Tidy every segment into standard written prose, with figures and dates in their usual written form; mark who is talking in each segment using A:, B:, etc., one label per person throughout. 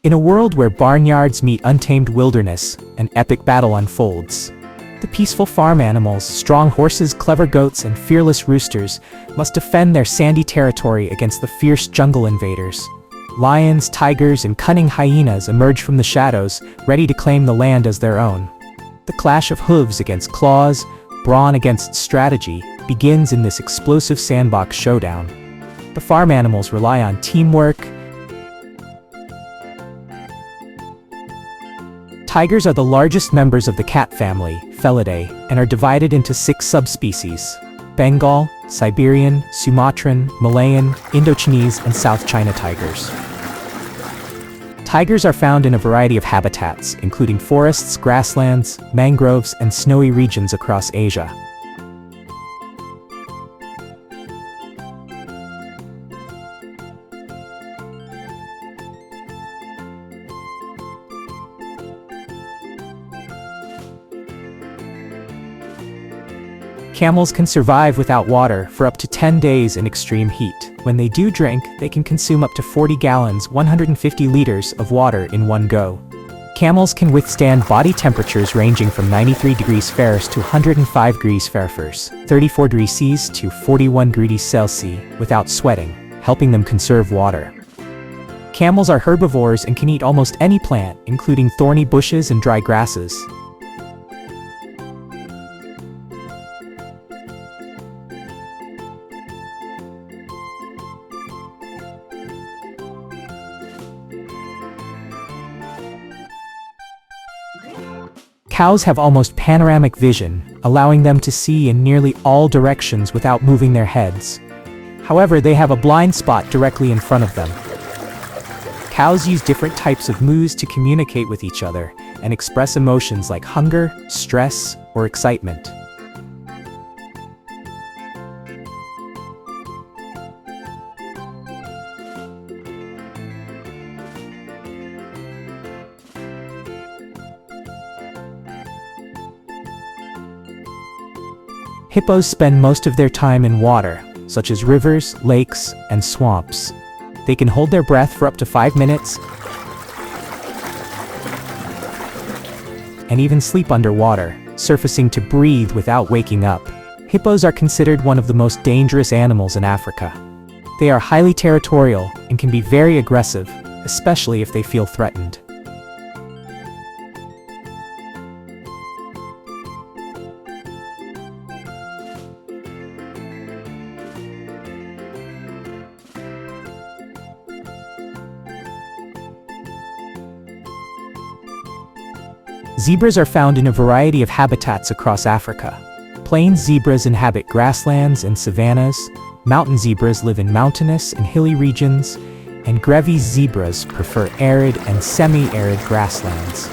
A: In a world where barnyards meet untamed wilderness, an epic battle unfolds. The peaceful farm animals, strong horses, clever goats, and fearless roosters must defend their sandy territory against the fierce jungle invaders. Lions, tigers, and cunning hyenas emerge from the shadows, ready to claim the land as their own. The clash of hooves against claws, brawn against strategy, begins in this explosive sandbox showdown. The farm animals rely on teamwork. Tigers are the largest members of the cat family, Felidae, and are divided into 6 subspecies: Bengal, Siberian, Sumatran, Malayan, Indochinese, and South China tigers. Tigers are found in a variety of habitats, including forests, grasslands, mangroves, and snowy regions across Asia. Camels can survive without water for up to 10 days in extreme heat. When they do drink, they can consume up to 40 gallons, 150 liters of water in one go. Camels can withstand body temperatures ranging from 93 degrees Fahrenheit to 105 degrees Fahrenheit, 34 degrees Celsius to 41 degrees Celsius, without sweating, helping them conserve water. Camels are herbivores and can eat almost any plant, including thorny bushes and dry grasses. Cows have almost panoramic vision, allowing them to see in nearly all directions without moving their heads. However, they have a blind spot directly in front of them. Cows use different types of moos to communicate with each other and express emotions like hunger, stress, or excitement. Hippos spend most of their time in water, such as rivers, lakes, and swamps. They can hold their breath for up to 5 minutes and even sleep underwater, surfacing to breathe without waking up. Hippos are considered one of the most dangerous animals in Africa. They are highly territorial and can be very aggressive, especially if they feel threatened. Zebras are found in a variety of habitats across Africa. Plains zebras inhabit grasslands and savannas, mountain zebras live in mountainous and hilly regions, and Grevy's zebras prefer arid and semi-arid grasslands.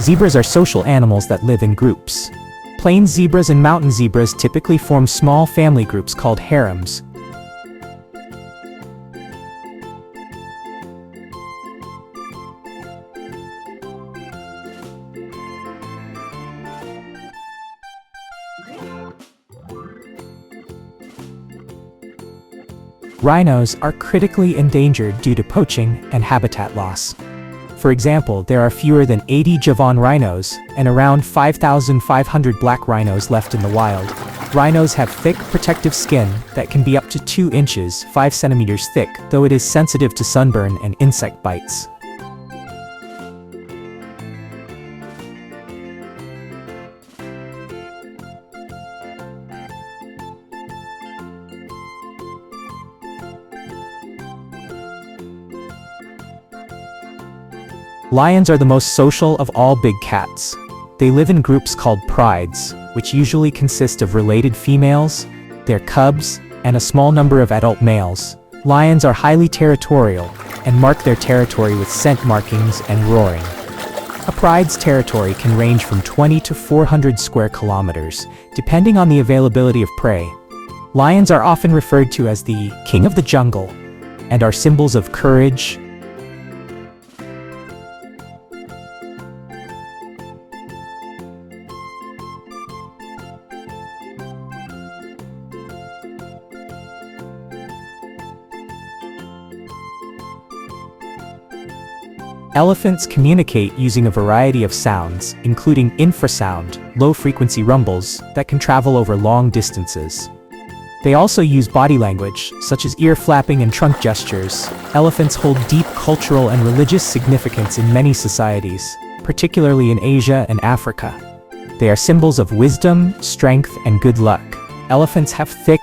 A: Zebras are social animals that live in groups. Plains zebras and mountain zebras typically form small family groups called harems. Rhinos are critically endangered due to poaching and habitat loss. For example, there are fewer than 80 Javan rhinos and around 5,500 black rhinos left in the wild. Rhinos have thick, protective skin that can be up to 2 inches, 5 centimeters thick, though it is sensitive to sunburn and insect bites. Lions are the most social of all big cats. They live in groups called prides, which usually consist of related females, their cubs, and a small number of adult males. Lions are highly territorial and mark their territory with scent markings and roaring. A pride's territory can range from 20 to 400 square kilometers, depending on the availability of prey. Lions are often referred to as the king of the jungle and are symbols of courage, Elephants communicate using a variety of sounds, including infrasound, low-frequency rumbles, that can travel over long distances. They also use body language, such as ear flapping and trunk gestures. Elephants hold deep cultural and religious significance in many societies, particularly in Asia and Africa. They are symbols of wisdom, strength, and good luck. Elephants have thick,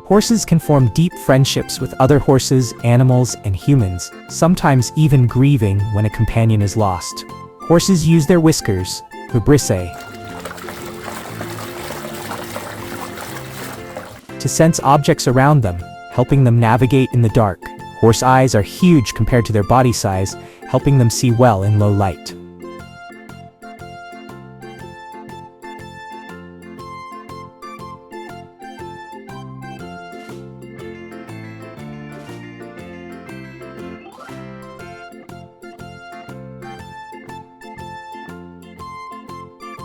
A: Horses can form deep friendships with other horses, animals, and humans, sometimes even grieving when a companion is lost. Horses use their whiskers, hooves, to sense objects around them, helping them navigate in the dark. Horse eyes are huge compared to their body size, helping them see well in low light.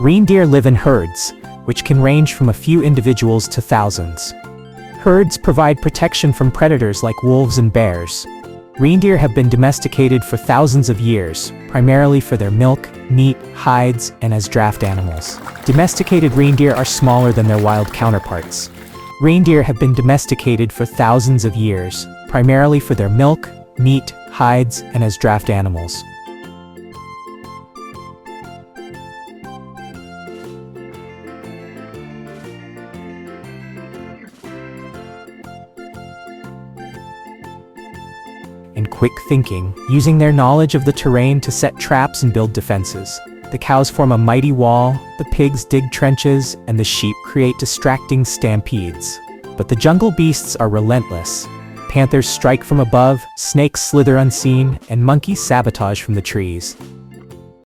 A: Reindeer live in herds, which can range from a few individuals to thousands. Herds provide protection from predators like wolves and bears. Reindeer have been domesticated for thousands of years, primarily for their milk, meat, hides, and as draft animals. Domesticated reindeer are smaller than their wild counterparts. Reindeer have been domesticated for thousands of years, primarily for their milk, meat, hides, and as draft animals. And quick thinking, using their knowledge of the terrain to set traps and build defenses. The cows form a mighty wall, the pigs dig trenches, and the sheep create distracting stampedes. But the jungle beasts are relentless. Panthers strike from above, snakes slither unseen, and monkeys sabotage from the trees.